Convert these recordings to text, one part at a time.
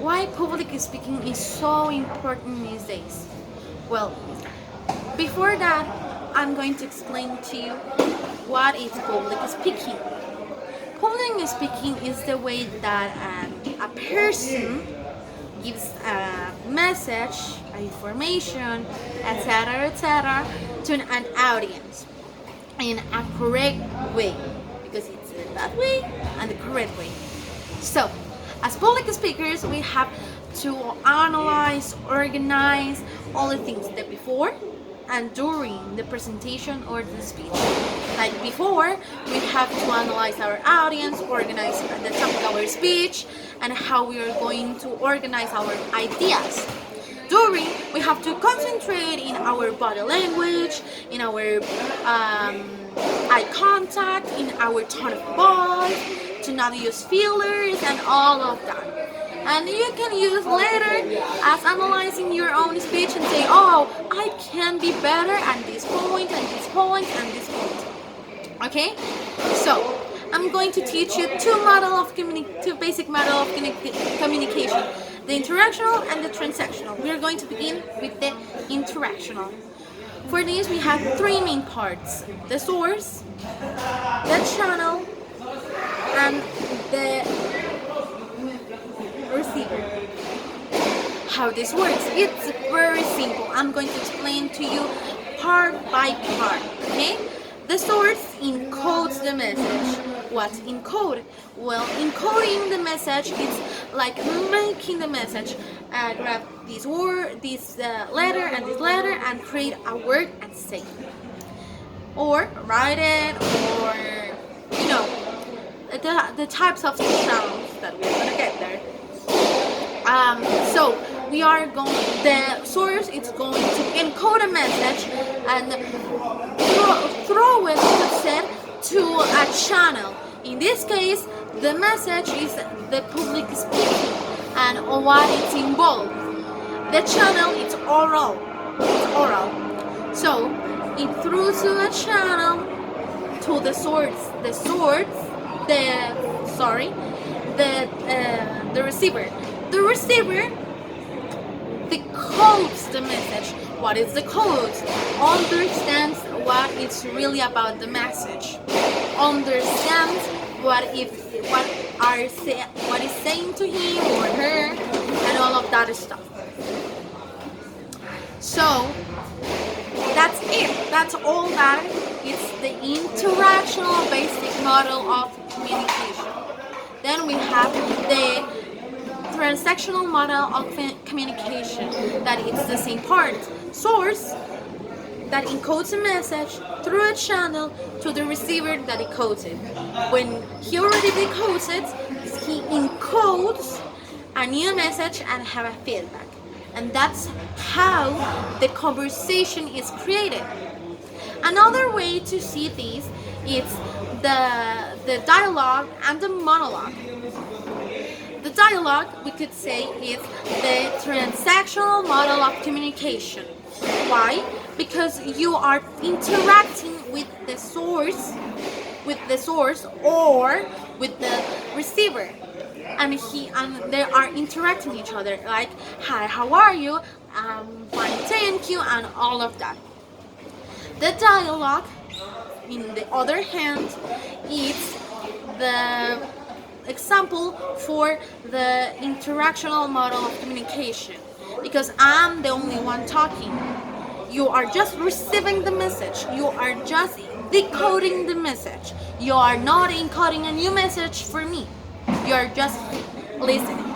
Why public speaking is so important these days? Well, before that, I'm going to explain to you what is public speaking. Public speaking is the way that a person gives a message, information, etc., to an audience in a correct way, because it's that way and the correct way. So, as public speakers, we have to analyze, organize all the things that before and during the presentation or the speech. Like before, we have to analyze our audience, organize the topic of our speech, and how we are going to organize our ideas. During, we have to concentrate in our body language, in our eye contact, in our tone of voice, to not use fillers and all of that. And you can use later as analyzing your own speech and say, oh, I can be better at this point and this point and this point. Okay? So, I'm going to teach you two basic model of communication. The interactional and the transactional. We are going to begin with the interactional. For this, we have three main parts: the source, the channel, and the receiver. How this works? It's very simple. I'm going to explain to you part by part. Okay? The source encodes the message. What's encode? Well, encoding the message is like making the message. Grab this word, this letter, and this letter, and create a word and say it. Or write it, or the types of sounds that we're gonna get there. So we are going. The source is going to encode a message and throw it, to a channel. In this case, the message is the public speaking and what it's involved. The channel is oral. It's oral. So it throws to a channel to the source. The receiver. The receiver decodes the message. What is the code? Understands what it's really about the message. Understands what is saying to him or her, and all of that stuff. So that's it. That's all that. It's the interactional basic model of communication. Then we have the transactional model of communication, that it's the same part. Source that encodes a message through a channel to the receiver that encodes it. When he already decodes it, he encodes a new message and have a feedback. And that's how the conversation is created. Another way to see this is the dialogue and the monologue. The dialogue, we could say, is the transactional model of communication. Why? Because you are interacting with the source or with the receiver, and they are interacting each other, like, hi, how are you? Fine, thank you, and all of that. The dialogue, in the other hand, is the example for the interactional model of communication, because I'm the only one talking. You are just receiving the message. You are just decoding the message. You are not encoding a new message for me. You are just listening.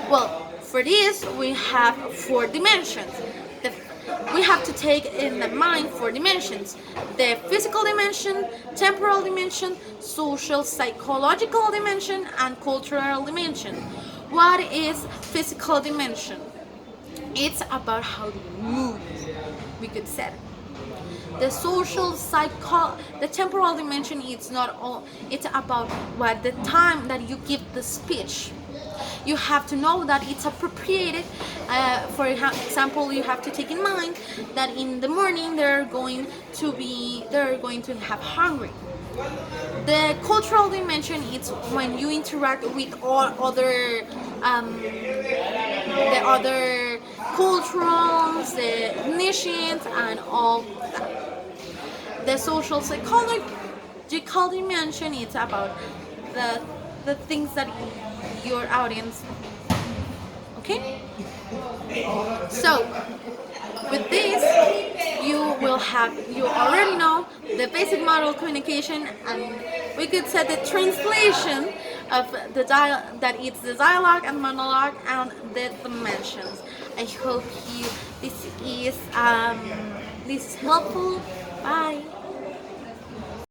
Well, for this we have 4 dimensions. We have to take in the mind 4 dimensions: the physical dimension, temporal dimension, social psychological dimension, and cultural dimension. What is physical dimension? It's about how you move, we could say. The temporal dimension, it's not all. It's about what the time that you give the speech. You have to know that it's appropriated. For example, you have to take in mind that in the morning they're going to have hungry. The cultural dimension is when you interact with all other the other cultures, the nations, and all that. The social psychological dimension is about the things that your audience. Okay, so with this, you already know the basic model communication, and we could say the translation of that it's the dialogue and monologue and the dimensions. I hope you this is helpful. Bye.